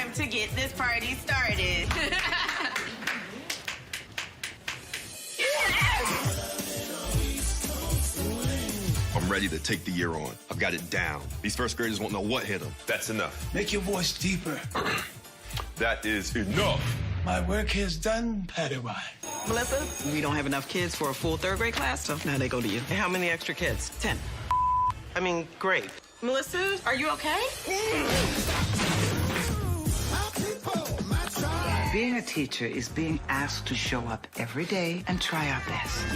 time to get this party started. I'm ready to take the year on. I've got it down. These first graders won't know what hit them. That's enough. Make your voice deeper. That is enough. My work is done, Padawan. Melissa, we don't have enough kids for a full third grade class, so now they go to you. And how many extra kids? 10. I mean, great. Melissa, are you okay? Being a teacher is being asked to show up every day and try our best.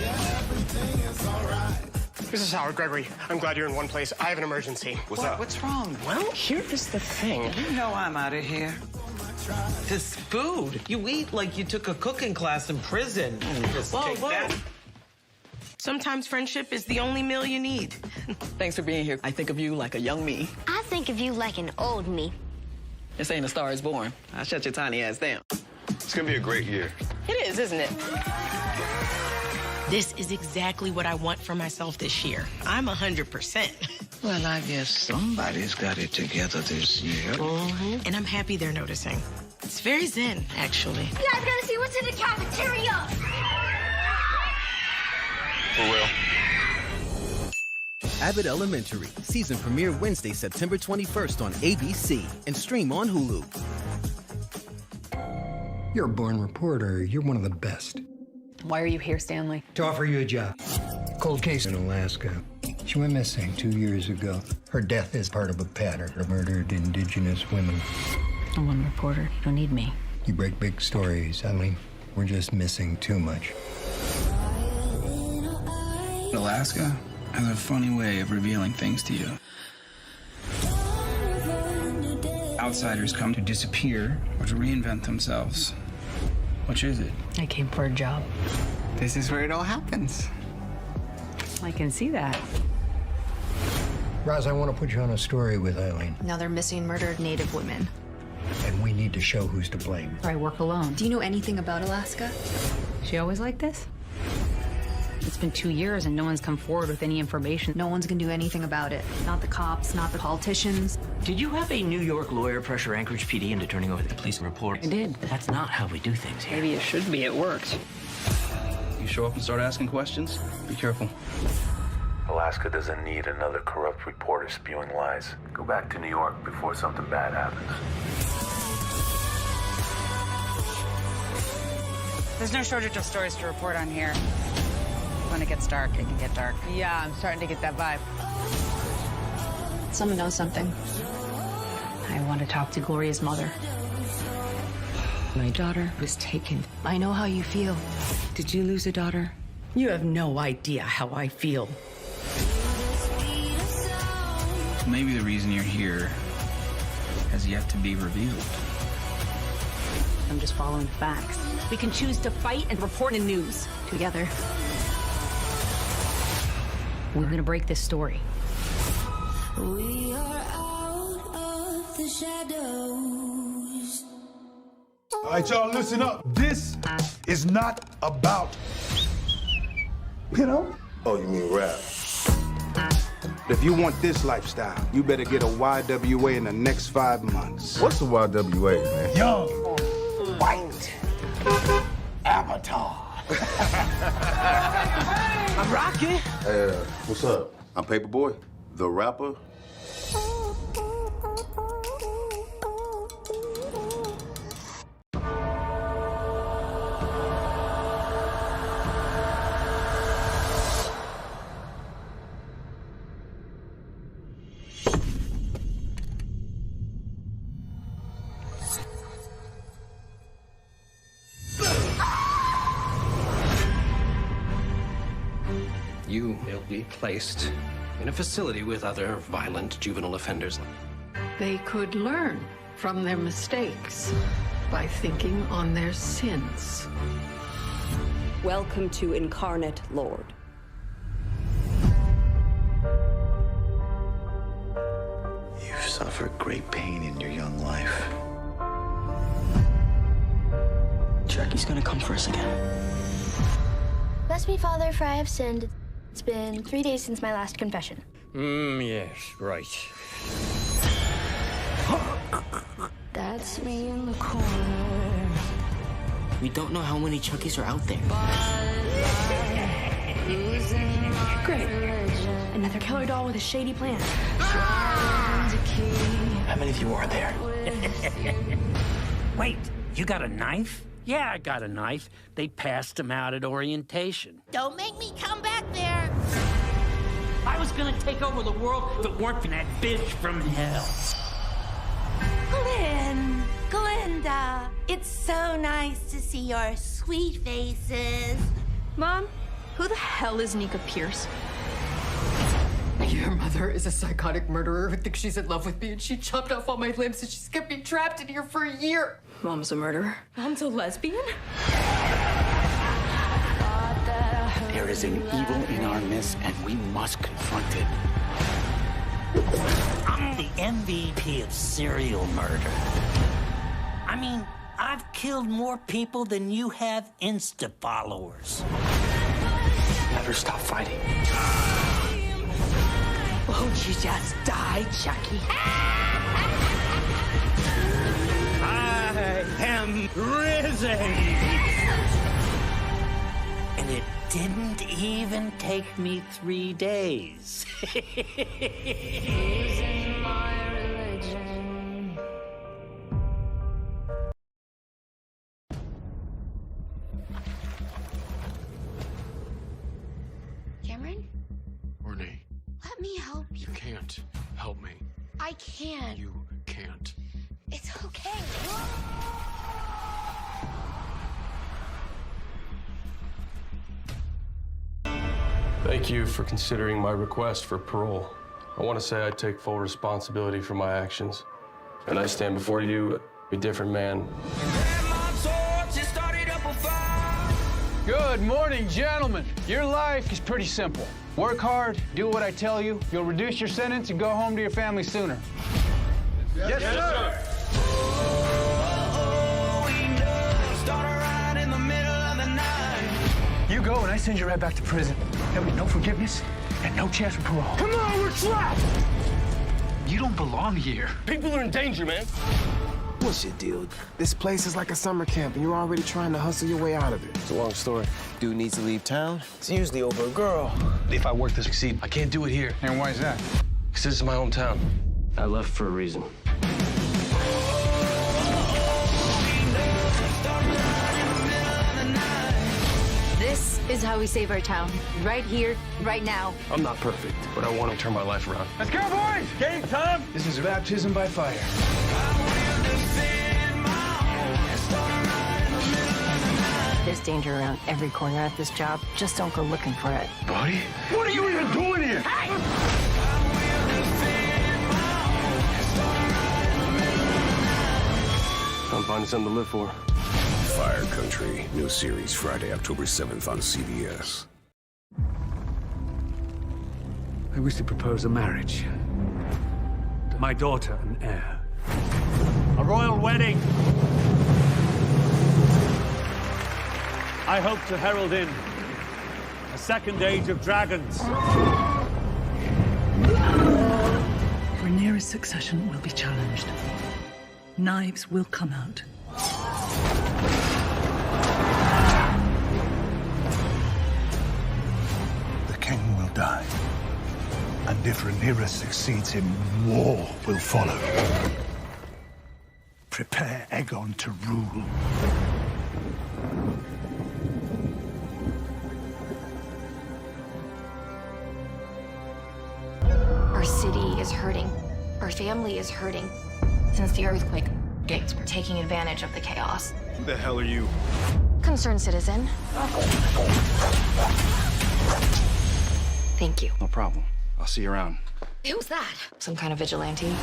This is Howard Gregory. I'm glad you're in one place. I have an emergency. What's up? What's wrong? Well, here is the thing. You know I'm out of here. This food. You eat like you took a cooking class in prison. Just Whoa, take whoa. that. Sometimes friendship is the only meal you need. Thanks for being here. I think of you like a young me. I think of you like an old me. This ain't A Star Is Born. I'll shut your tiny ass down. It's gonna be a great year. It is, isn't it? This is exactly what I want for myself this year. I'm 100%. Well, I guess somebody's got it together this year. And I'm happy they're noticing. It's very zen, actually. You guys gotta see what's in the cafeteria. For real. Abbott Elementary, season premiere Wednesday, September 21st on ABC and stream on Hulu. You're a born reporter. You're one of the best. Why are you here, Stanley? To offer you a job. Cold case in Alaska. She went missing 2 years ago. Her death is part of a pattern of murdered indigenous women. I'm one reporter. You don't need me. You break big stories, Eileen. We're just missing too much. Alaska has a funny way of revealing things to you. Outsiders come to disappear or to reinvent themselves. Which is it? I came for a job. This is where it all happens. I can see that. Roz, I want to put you on a story with Eileen, Now they're missing murdered Native women. and we need to show who's to blame. I work alone. Do you know anything about Alaska? She always like this? It's been 2 years and no one's come forward with any information. No one's gonna do anything about it. Not the cops, not the politicians. Did you have a New York lawyer pressure Anchorage PD into turning over the police report? I did. That's not how we do things here. Maybe it should be. It worked. You show up and start asking questions, be careful. Alaska doesn't need another corrupt reporter spewing lies. Go back to New York before something bad happens. There's no shortage of stories to report on here. When it gets dark, it can get dark. Yeah, I'm starting to get that vibe. Someone knows something. I want to talk to Gloria's mother. My daughter was taken. I know how you feel. Did you lose a daughter? You have no idea how I feel. Maybe the reason you're here has yet to be revealed. I'm just following the facts. We can choose to fight and report in news together. We're gonna break this story. We are out of the shadows. All right, y'all, listen up. This is not about, Oh, you mean rap? If you want this lifestyle, you better get a YWA in the next 5 months. What's the YWA, man? Young, white, avatar. I'm rocking. Hey, what's up? I'm Paperboy, the rapper. You will be placed in a facility with other violent juvenile offenders. They could learn from their mistakes by thinking on their sins. Welcome to Incarnate Lord. You've suffered great pain in your young life. Jackie's gonna come for us again. Bless me, Father, for I have sinned. It's been 3 days since my last confession. Yes, right. Dad? puts me in the corner. We don't know how many Chuckies are out there. Great. Another killer doll with a shady plan. How many of you are there? Wait, you got a knife? Yeah, I got a knife. They passed them out at orientation. Don't make me come back there. I was gonna take over the world if it weren't for that bitch from hell. Glinda, it's so nice to see your sweet faces. Mom, who the hell is Nika Pierce? Your mother is a psychotic murderer who thinks she's in love with me, and she chopped off all my limbs, and she's kept me trapped in here for a year. Mom's a murderer. Mom's a lesbian? There is an evil in our midst, and we must confront it. I'm the MVP of serial murder. I mean, I've killed more people than you have Insta followers. Never stop fighting. Won't you just die, Chucky? I am risen! And it didn't even take me 3 days. Losing my religion. Cameron? Ornate, Let me help you. you can't help me. I can. You can't. It's okay. Thank you for considering my request for parole. I want to say I take full responsibility for my actions. And I stand before you a different man. Good morning, gentlemen. Your life is pretty simple. Work hard, do what I tell you. You'll reduce your sentence and go home to your family sooner. Yes, sir. You go and I send you right back to prison. There'll be no forgiveness and no chance for parole. Come on, we're trapped! You don't belong here. People are in danger, man. What's your deal? This place is like a summer camp, and you're already trying to hustle your way out of it. It's a long story. Dude needs to leave town. It's usually over a girl. If I work to succeed, I can't do it here. And why is that? Because this is my hometown. I left for a reason. This is how we save our town. Right here, right now. I'm not perfect, but I want to turn my life around. Let's go, boys! Game time! This is baptism by fire. There's danger around every corner at this job. Just don't go looking for it. Buddy? What are you even doing here? I'm finding something to live for. Fire Country, new series Friday, October 7th on CBS. I wish to propose a marriage. My daughter and heir. A royal wedding. I hope to herald in a second age of dragons. Rhaenyra's succession will be challenged. Knives will come out. The king will die. And if Rhaenyra succeeds him, war will follow. Prepare Aegon to rule. Our city is hurting. Our family is hurting. Since the earthquake, gangs were taking advantage of the chaos. Who the hell are you? Concerned citizen. Thank you. No problem. I'll see you around. Who's that? Some kind of vigilante?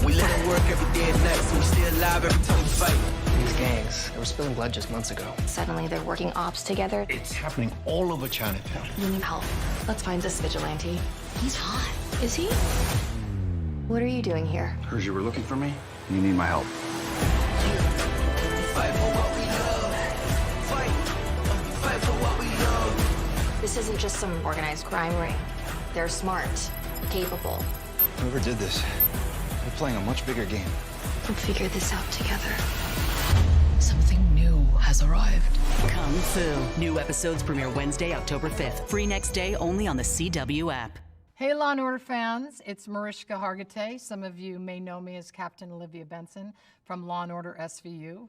We let it work every day and night, so we stay alive every time we fight. These gangs, they were spilling blood just months ago. Suddenly they're working ops together. It's happening all over Chinatown. You need help. Let's find this vigilante. He's hot. Is he? What are you doing here? Heard you were looking for me. You need my help. Fight for what we love. Fight for what we love. This isn't just some organized crime ring. They're smart, capable. Whoever did this, they're playing a much bigger game. We'll figure this out together. Something new has arrived. Kung Fu. New episodes premiere Wednesday, October 5th. Free next day only on the CW app. Hey, Law & Order fans, it's Mariska Hargitay. Some of you may know me as Captain Olivia Benson from Law & Order SVU.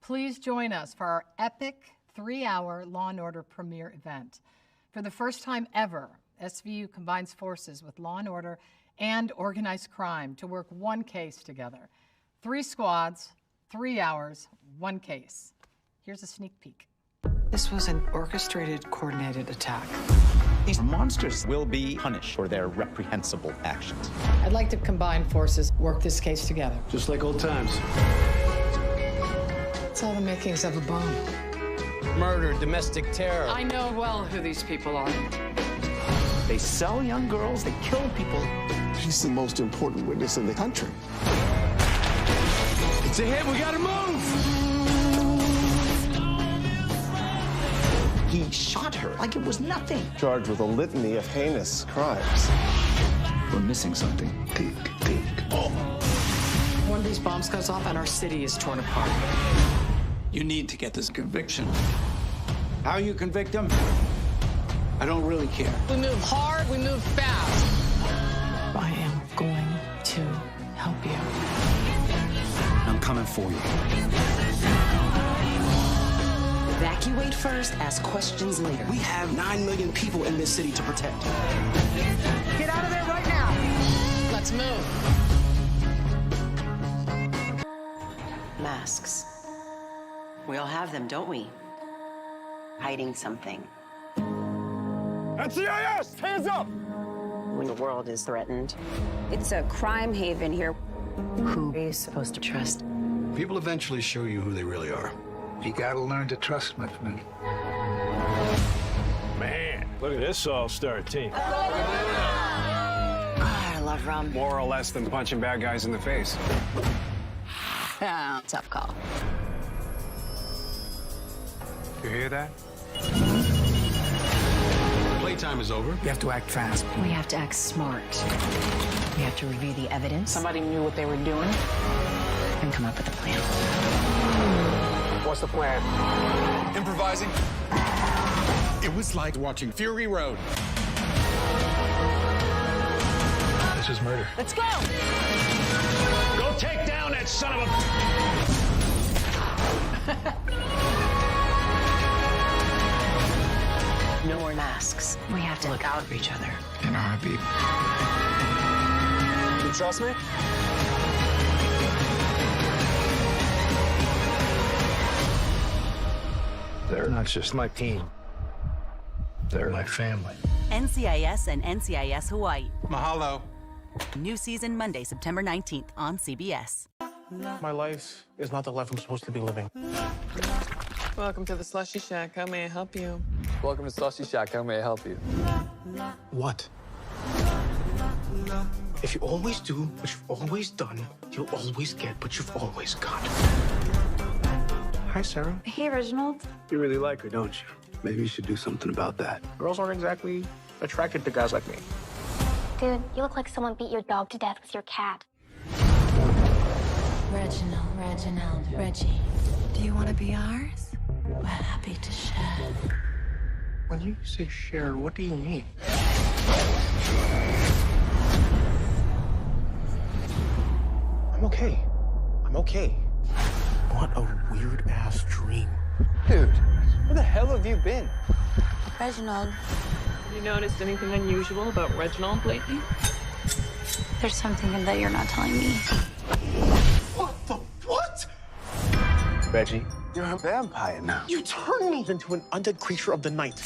Please join us for our epic 3-hour Law & Order premiere event. For the first time ever, SVU combines forces with Law & Order and organized crime to work one case together. 3 squads, 3 hours, 1 case. Here's a sneak peek. This was an orchestrated, coordinated attack. These monsters will be punished for their reprehensible actions. I'd like to combine forces, work this case together. Just like old times. It's all the makings of a bomb. Murder, domestic terror. I know well who these people are. They sell young girls, they kill people. She's the most important witness in the country. It's a hit, we gotta move! He shot her like it was nothing. Charged with a litany of heinous crimes. We're missing something. Think, boom. One of these bombs goes off and our city is torn apart. You need to get this conviction. How you convict him? I don't really care. We move hard, we move fast. I am going to help you. I'm coming for you. Evacuate first, ask questions later. We have 9 million people in this city to protect. Get out of there right now. Let's move. Masks. We all have them, don't we? Hiding something. NCIS! Hands up! When the world is threatened. It's a crime haven here. Who are you supposed to trust? People eventually show you who they really are. You gotta learn to trust, my friend. Man, look at this all-star team. I love rum. More or less than punching bad guys in the face. Tough call. You hear that? Playtime is over. You have to act fast. We have to act smart. We have to review the evidence. Somebody knew what they were doing. And come up with a plan. What's the plan? Improvising. It was like watching Fury Road. This is murder. Let's go! Go take down that son of a... No more masks. We have to look out for each other. In a heartbeat. You trust me? They're not just my team. They're my family. NCIS and NCIS Hawaii. Mahalo. New season Monday, September 19th on CBS. My life is not the life I'm supposed to be living. Welcome to the Slushy Shack. How may I help you? Welcome to Slushy Shack. How may I help you? What? If you always do what you've always done, you'll always get what you've always got. Hi, Sarah. Hey, Reginald. You really like her, don't you? Maybe you should do something about that. Girls aren't exactly attracted to guys like me. Dude, you look like someone beat your dog to death with your cat. Reginald, Reggie. Do you want to be ours? We're happy to share. When you say share, what do you mean? I'm okay. I'm okay. What a weird-ass dream. Dude, where the hell have you been? Reginald. You noticed anything unusual about Reginald lately? There's something that you're not telling me. What the what? Reggie, you're a vampire now. You turned me into an undead creature of the night.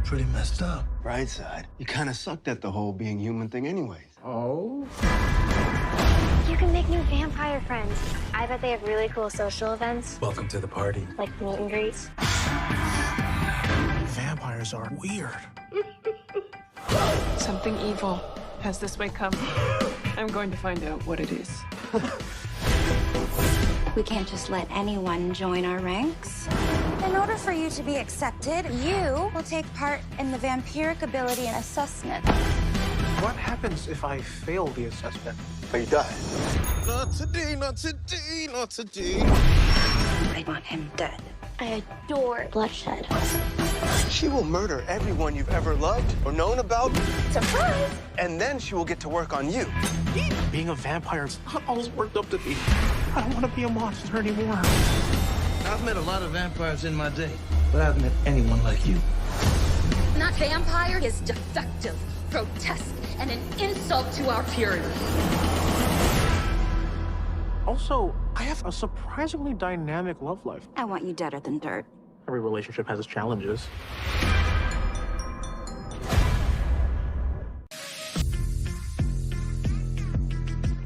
Pretty messed up. Right side. You kind of sucked at the whole being human thing anyways. Oh? You can make new vampire friends. I bet they have really cool social events, Welcome to the party. like meet and greets. Vampires are weird. Something evil has this way come. I'm going to find out what it is. We can't just let anyone join our ranks. In order for you to be accepted, you will take part in the vampiric ability assessment. What happens if I fail the assessment? But you die. Not today, not today. D, not a D. I want him dead. I adore bloodshed. She will murder everyone you've ever loved or known about. Surprise! And then she will get to work on you. Being a vampire is not always worked up to be. I don't want to be a monster anymore. I've met a lot of vampires in my day, but I haven't met anyone like you. That vampire is defective, grotesque, and an insult to our purity. Also, I have a surprisingly dynamic love life. I want you deader than dirt. Every relationship has its challenges.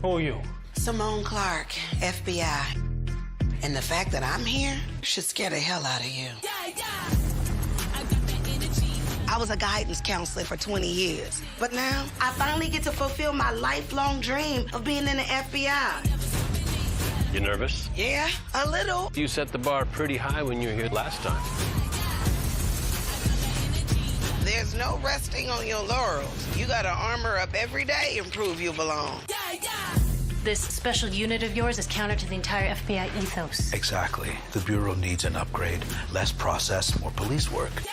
Who are you? Simone Clark, FBI. And the fact that I'm here should scare the hell out of you. I was a guidance counselor for 20 years. But now, I finally get to fulfill my lifelong dream of being in the FBI. You nervous? Yeah, a little. You set the bar pretty high when you were here last time. There's no resting on your laurels. You gotta armor up every day and prove you belong. This special unit of yours is counter to the entire FBI ethos. Exactly. The Bureau needs an upgrade. Less process, more police work.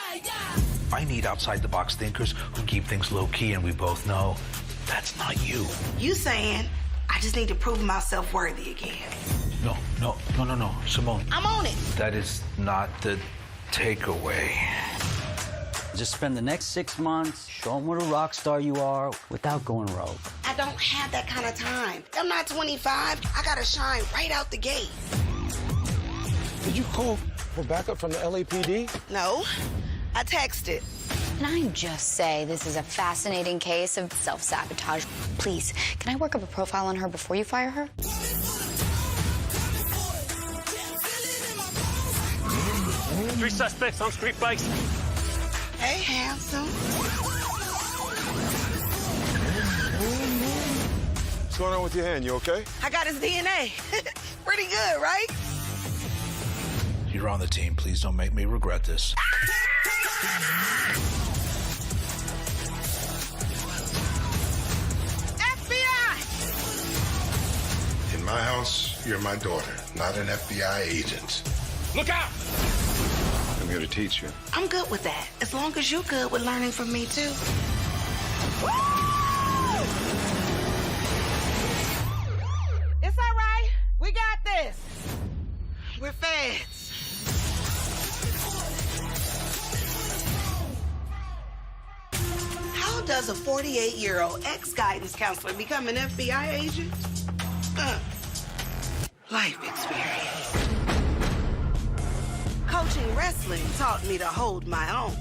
I need outside-the-box thinkers who keep things low-key, and we both know that's not you. You saying I just need to prove myself worthy again. No. Simone. I'm on it. That is not the takeaway. Just spend the next 6 months, show them what a rock star you are without going rogue. I don't have that kind of time. I'm not 25. I gotta shine right out the gate. Did you call for backup from the LAPD? No, I texted. Can I just say this is a fascinating case of self-sabotage? Please, can I work up a profile on her before you fire her? 3 suspects on street bikes. Hey, handsome. What's going on with your hand? You okay? I got his DNA. Pretty good, right? You're on the team. Please don't make me regret this. FBI! In my house, you're my daughter, not an FBI agent. Look out! I'm here to teach you. I'm good with that, as long as you're good with learning from me, too. It's all right. We got this. We're feds. How does a 48-year-old ex-guidance counselor become an FBI agent? Life experience. Coaching wrestling taught me to hold my own.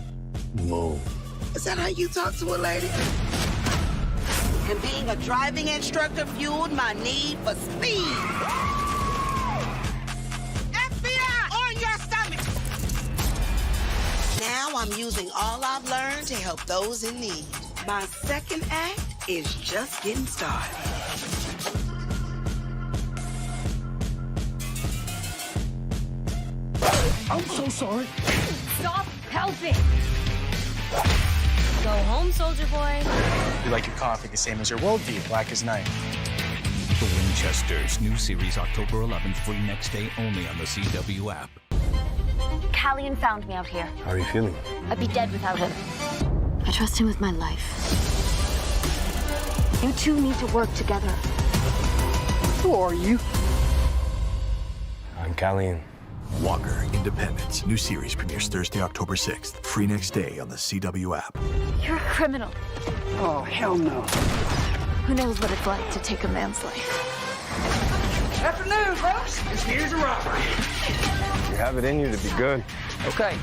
Whoa. Is that how you talk to a lady? And being a driving instructor fueled my need for speed. FBI, on your stomach! Now I'm using all I've learned to help those in need. My second act is just getting started. I'm so sorry. Stop helping! Go home, soldier boy. You like your coffee the same as your worldview, black as night. The Winchesters, new series October 11th, free next day only on the CW app. Callian found me out here. How are you feeling? I'd be dead without him. I trust him with my life. You two need to work together. Who are you? I'm Callian. Walker, Independence, new series premieres Thursday, October 6th, free next day on the CW app. You're a criminal. Oh, hell no. Who knows what it's like to take a man's life? Afternoon, folks. Here's a robbery. You have it in you to be good. Okay,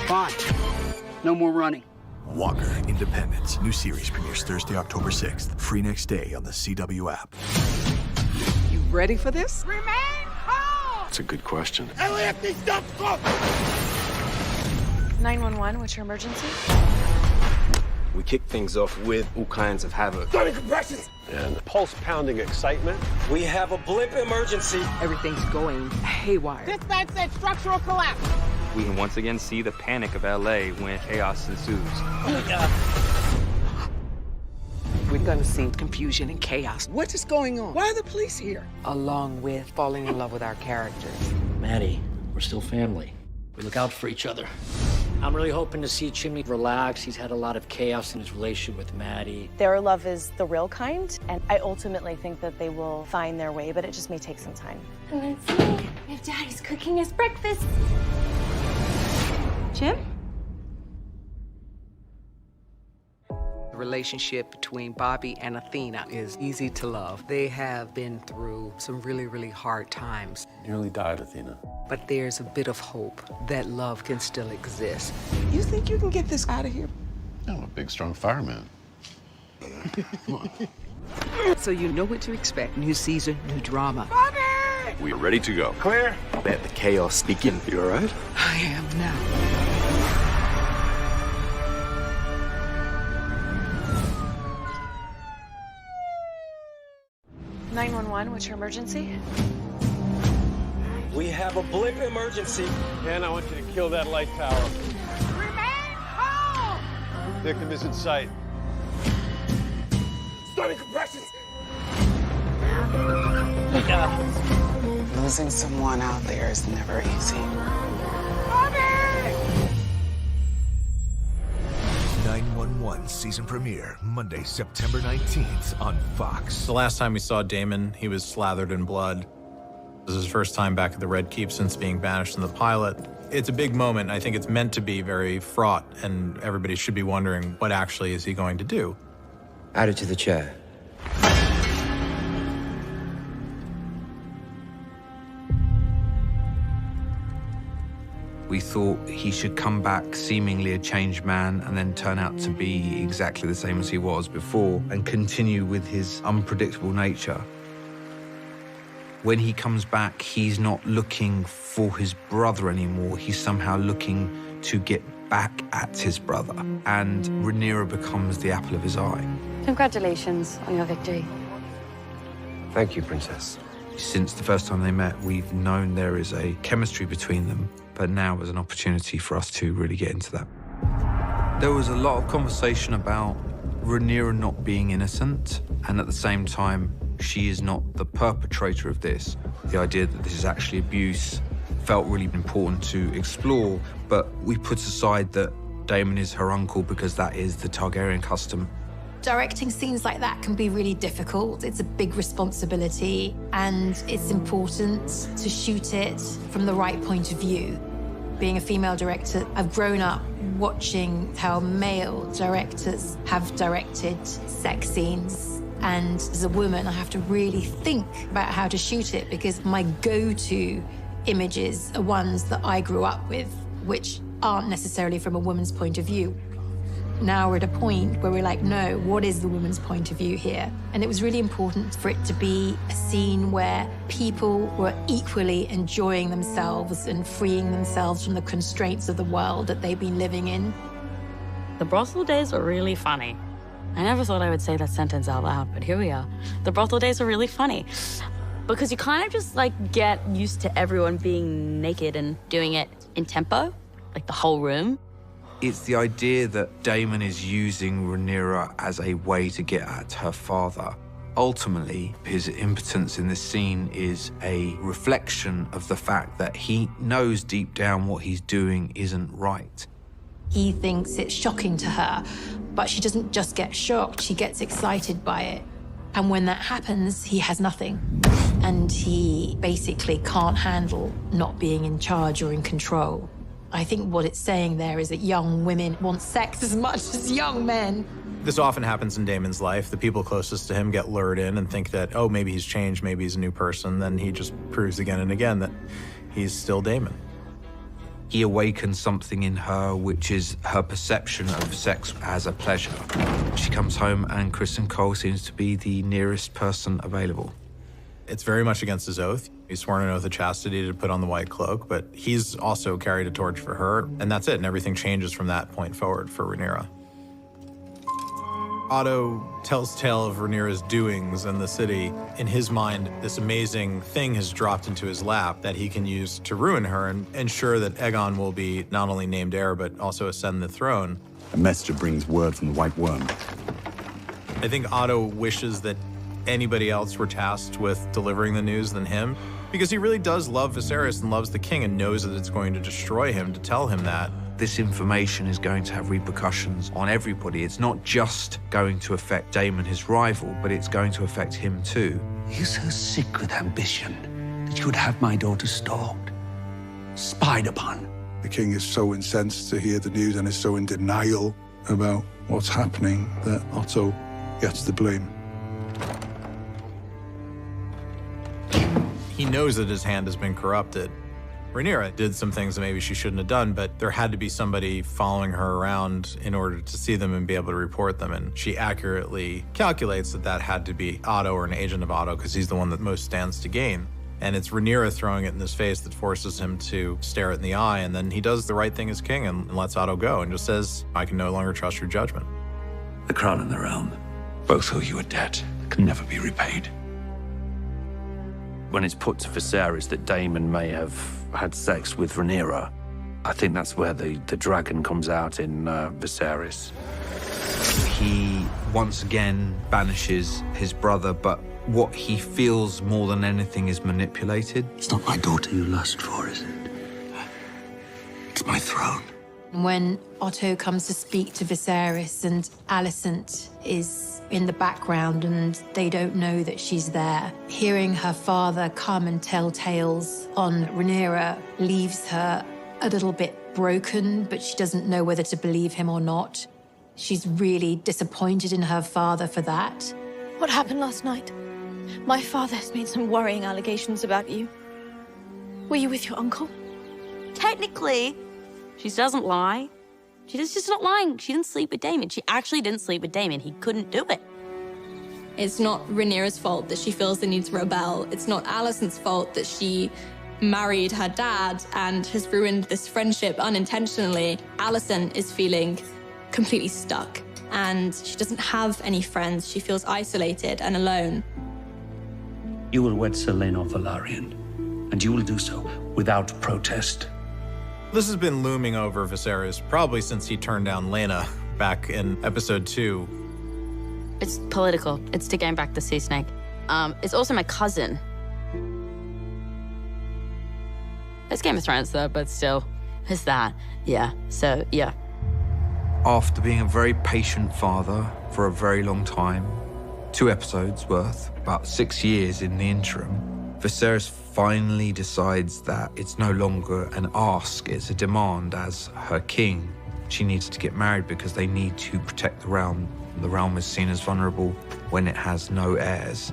fine. No more running. Walker, Independence, new series premieres Thursday, October 6th, free next day on the CW app. You ready for this? Remain calm! That's a good question. LAFD, stop! 911, what's your emergency? We kick things off with all kinds of havoc. Starting compressions! And pulse-pounding excitement. We have a blimp emergency. Everything's going haywire. Dispatch said structural collapse. We can once again see the panic of LA when chaos ensues. We're gonna see confusion and chaos. What is going on? Why are the police here? Along with falling in love with our characters. Maddie, we're still family. We look out for each other. I'm really hoping to see Chimney relax. He's had a lot of chaos in his relationship with Maddie. Their love is the real kind, and I ultimately think that they will find their way, but it just may take some time. Let's see if Daddy's cooking us breakfast. Jim? The relationship between Bobby and Athena is easy to love. They have been through some really, really hard times. Nearly died, Athena. But there's a bit of hope that love can still exist. You think you can get this out of here? I'm a big, strong fireman. Come on. So you know what to expect. New season, new drama. Bobby! We are ready to go. Clear? Let the chaos begin. You all right? I am now. 911, what's your emergency? We have a blip emergency. Ken, I want you to kill that light tower. Remain calm! Victim is in sight. Starting compressions! Losing someone out there is never easy. Bobby! 911 season premiere, Monday, September 19th on Fox. The last time we saw Damon, he was slathered in blood. This is his first time back at the Red Keep since being banished in the pilot. It's a big moment. I think it's meant to be very fraught, and everybody should be wondering, what actually is he going to do? Add it to the chair. We thought he should come back seemingly a changed man and then turn out to be exactly the same as he was before and continue with his unpredictable nature. When he comes back, he's not looking for his brother anymore. He's somehow looking to get back at his brother. And Rhaenyra becomes the apple of his eye. Congratulations on your victory. Thank you, Princess. Since the first time they met, we've known there is a chemistry between them, but now is an opportunity for us to really get into that. There was a lot of conversation about Rhaenyra not being innocent, and at the same time, she is not the perpetrator of this. The idea that this is actually abuse felt really important to explore, but we put aside that Daemon is her uncle because that is the Targaryen custom. Directing scenes like that can be really difficult. It's a big responsibility, and it's important to shoot it from the right point of view. Being a female director, I've grown up watching how male directors have directed sex scenes. And as a woman, I have to really think about how to shoot it because my go-to images are ones that I grew up with, which aren't necessarily from a woman's point of view. Now we're at a point where we're like, no, what is the woman's point of view here? And it was really important for it to be a scene where people were equally enjoying themselves and freeing themselves from the constraints of the world that they've been living in. The brothel days are really funny. I never thought I would say that sentence out loud, but here we are. The brothel days are really funny because you kind of just like get used to everyone being naked and doing it in tempo, like the whole room. It's the idea that Daemon is using Rhaenyra as a way to get at her father. Ultimately, his impotence in this scene is a reflection of the fact that he knows deep down what he's doing isn't right. He thinks it's shocking to her, but she doesn't just get shocked, she gets excited by it. And when that happens, he has nothing. And he basically can't handle not being in charge or in control. I think what it's saying there is that young women want sex as much as young men. This often happens in Daemon's life. The people closest to him get lured in and think that, oh, maybe he's changed, maybe he's a new person. Then he just proves again and again that he's still Daemon. He awakens something in her, which is her perception of sex as a pleasure. She comes home and Kristen Cole seems to be the nearest person available. It's very much against his oath. He's sworn an oath of chastity to put on the white cloak, but he's also carried a torch for her, and that's it, and everything changes from that point forward for Rhaenyra. Otto tells tale of Rhaenyra's doings in the city. In his mind, this amazing thing has dropped into his lap that he can use to ruin her and ensure that Aegon will be not only named heir, but also ascend the throne. A messenger brings word from the White Worm. I think Otto wishes that anybody else were tasked with delivering the news than him, because he really does love Viserys and loves the king and knows that it's going to destroy him to tell him that. This information is going to have repercussions on everybody. It's not just going to affect Daemon, his rival, but it's going to affect him too. You're so sick with ambition that you would have my daughter stalked, spied upon. The king is so incensed to hear the news and is so in denial about what's happening that Otto gets the blame. He knows that his hand has been corrupted. Rhaenyra did some things that maybe she shouldn't have done, but there had to be somebody following her around in order to see them and be able to report them. And she accurately calculates that that had to be Otto or an agent of Otto, because he's the one that most stands to gain. And it's Rhaenyra throwing it in his face that forces him to stare it in the eye. And then he does the right thing as king and lets Otto go and just says, I can no longer trust your judgment. The crown and the realm both owe you a debt that can never be repaid. When it's put to Viserys that Daemon may have had sex with Rhaenyra, I think that's where the dragon comes out in Viserys. He once again banishes his brother, but what he feels more than anything is manipulated. It's not my daughter you lust for, is it? It's my throne. When Otto comes to speak to Viserys and Alicent is in the background and they don't know that she's there, hearing her father come and tell tales on Rhaenyra leaves her a little bit broken, but she doesn't know whether to believe him or not. She's really disappointed in her father for that. What happened last night? My father has made some worrying allegations about you. Were you with your uncle? Technically, she doesn't lie. She's just not lying. She didn't sleep with Daemon. She actually didn't sleep with Daemon. He couldn't do it. It's not Rhaenyra's fault that she feels the need to rebel. It's not Alicent's fault that she married her dad and has ruined this friendship unintentionally. Alicent is feeling completely stuck, and she doesn't have any friends. She feels isolated and alone. You will wed Selena Velaryon, and you will do so without protest. This has been looming over Viserys probably since he turned down Laena back in episode 2. It's political. It's to gain back the sea snake. It's also my cousin. It's Game of Thrones though, but still, it's that. Yeah, so yeah. After being a very patient father for a very long time, 2 episodes worth, about 6 years in the interim, Viserys finally decides that it's no longer an ask, it's a demand. As her king, she needs to get married because they need to protect the realm. The realm is seen as vulnerable when it has no heirs.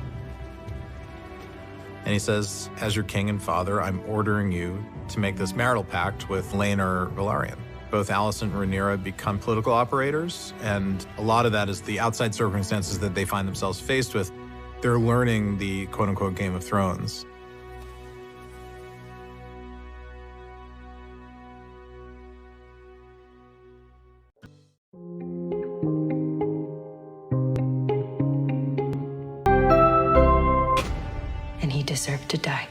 And he says, as your king and father, I'm ordering you to make this marital pact with Laena Velaryon. Both Alicent and Rhaenyra become political operators, and a lot of that is the outside circumstances that they find themselves faced with. They're learning the quote-unquote Game of Thrones. And he deserved to die.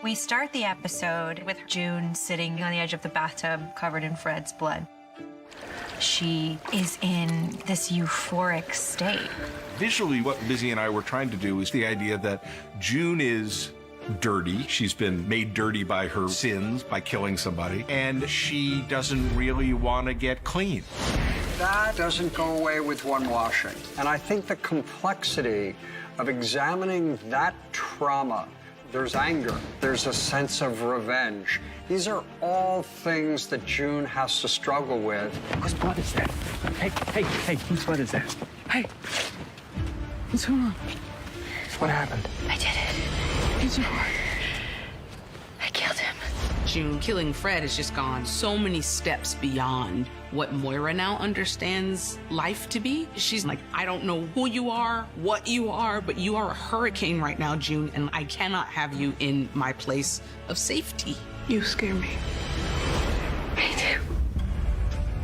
We start the episode with June sitting on the edge of the bathtub covered in Fred's blood. She is in this euphoric state. Visually, what Lizzie and I were trying to do is the idea that June is dirty. She's been made dirty by her sins, by killing somebody, and she doesn't really want to get clean. That doesn't go away with one washing. And I think the complexity of examining that trauma, there's anger, there's a sense of revenge. These are all things that June has to struggle with. Whose blood is that? Hey, whose blood is that? Hey, what's going on? What happened? I did it. I killed him. June killing Fred has just gone so many steps beyond what Moira now understands life to be. She's like, I don't know who you are, what you are, but you are a hurricane right now, June, and I cannot have you in my place of safety. You scare me. Me too.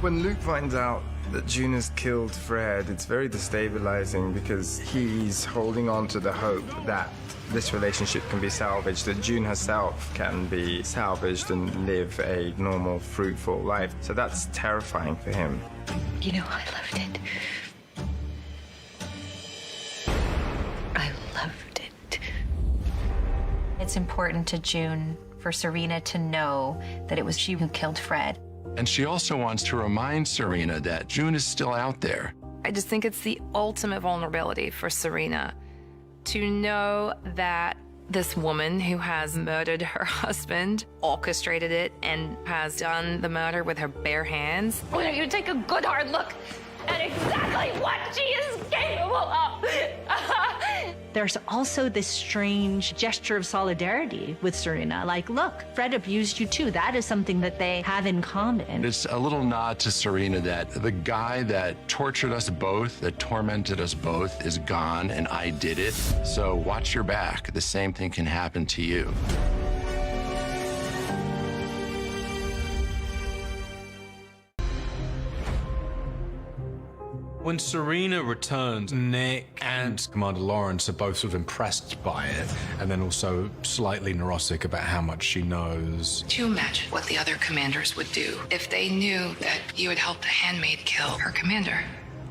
When Luke finds out that June has killed Fred, it's very destabilizing because he's holding on to the hope that this relationship can be salvaged, that June herself can be salvaged and live a normal, fruitful life. So that's terrifying for him. You know, I loved it. I loved it. It's important to June for Serena to know that it was she who killed Fred. And she also wants to remind Serena that June is still out there. I just think it's the ultimate vulnerability for Serena to know that this woman who has murdered her husband, orchestrated it, and has done the murder with her bare hands. I want you to take a good hard look at exactly what she is capable of. There's also this strange gesture of solidarity with Serena. Like, look, Fred abused you too. That is something that they have in common. It's a little nod to Serena that the guy that tortured us both, that tormented us both, is gone, and I did it. So watch your back. The same thing can happen to you. When Serena returns, Nick and Commander Lawrence are both sort of impressed by it, and then also slightly neurotic about how much she knows. Do you imagine what the other commanders would do if they knew that you had helped a handmaid kill her commander?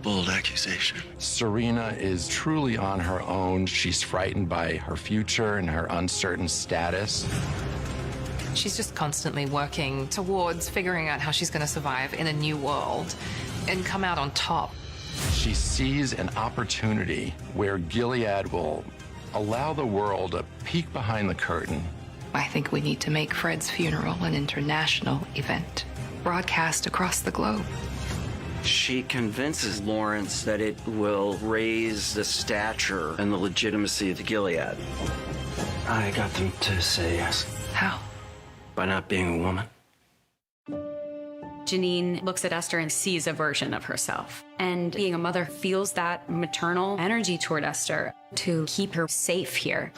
Bold accusation. Serena is truly on her own. She's frightened by her future and her uncertain status. She's just constantly working towards figuring out how she's going to survive in a new world and come out on top. She sees an opportunity where Gilead will allow the world a peek behind the curtain. I think we need to make Fred's funeral an international event, broadcast across the globe. She convinces Lawrence that it will raise the stature and the legitimacy of the Gilead. I got them to say yes. How? By not being a woman. Janine looks at Esther and sees a version of herself. And being a mother feels that maternal energy toward Esther to keep her safe here.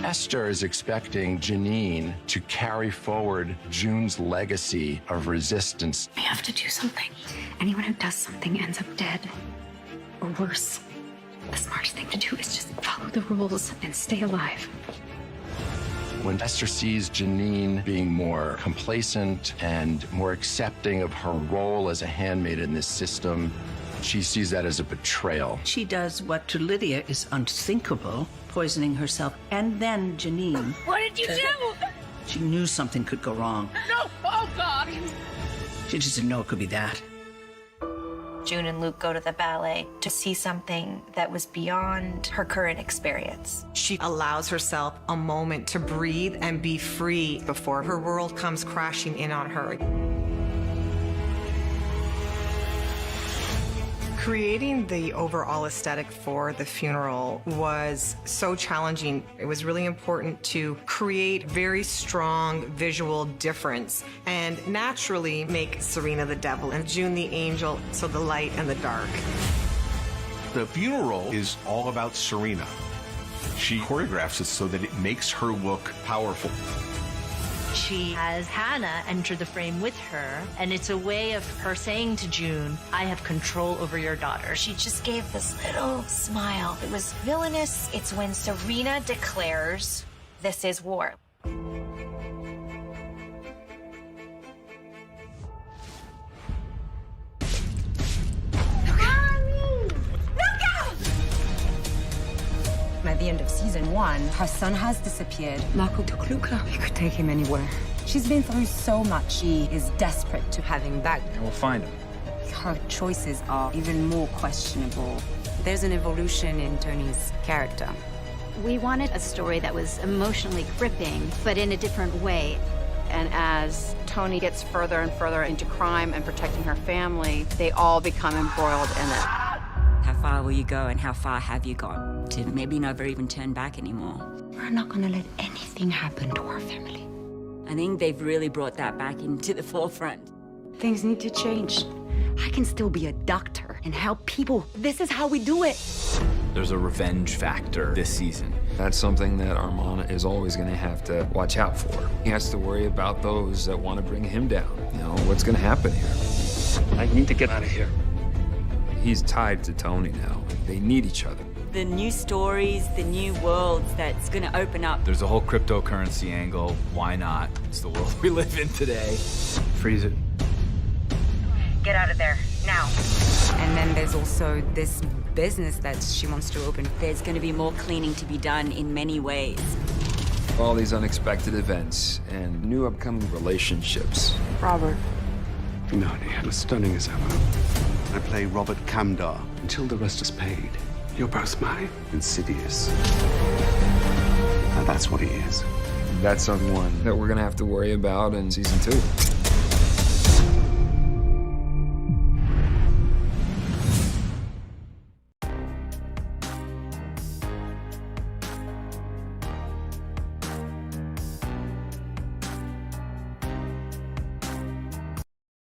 Esther is expecting Janine to carry forward June's legacy of resistance. We have to do something. Anyone who does something ends up dead. Or worse. The smartest thing to do is just follow the rules and stay alive. When Esther sees Janine being more complacent and more accepting of her role as a handmaid in this system, she sees that as a betrayal. She does what to Lydia is unthinkable, poisoning herself, and then Janine. What did you do? She knew something could go wrong. No! Oh, God! She just didn't know it could be that. June and Luke go to the ballet to see something that was beyond her current experience. She allows herself a moment to breathe and be free before her world comes crashing in on her. Creating the overall aesthetic for the funeral was so challenging. It was really important to create very strong visual difference and naturally make Serena the devil and June the angel, so the light and the dark. The funeral is all about Serena. She choreographs it so that it makes her look powerful. She has Hannah enter the frame with her, and it's a way of her saying to June, I have control over your daughter. She just gave this little smile. It was villainous. It's when Serena declares, this is war. At the end of season 1, her son has disappeared. Marco took Luca. He could take him anywhere. She's been through so much. She is desperate to have him back. And we'll find him. Her choices are even more questionable. There's an evolution in Tony's character. We wanted a story that was emotionally gripping, but in a different way. And as Tony gets further and further into crime and protecting her family, they all become embroiled in it. How far will you go and how far have you gone? To maybe never even turn back anymore. We're not gonna let anything happen to our family. I think they've really brought that back into the forefront. Things need to change. I can still be a doctor and help people. This is how we do it. There's a revenge factor this season. That's something that Armand is always going to have to watch out for. He has to worry about those that want to bring him down. You know, what's going to happen here? I need to get out of here. He's tied to Tony now. They need each other. The new stories, the new worlds that's going to open up. There's a whole cryptocurrency angle. Why not? It's the world we live in today. Freeze it. Get out of there. now. And then there's also this business that she wants to open. There's going to be more cleaning to be done in many ways. All these unexpected events and new upcoming relationships. Robert. Nani, I'm as stunning as ever. I play Robert Camdar until the rest is paid. You're both mine. Insidious. Now that's what he is. That's someone that we're gonna have to worry about in season 2.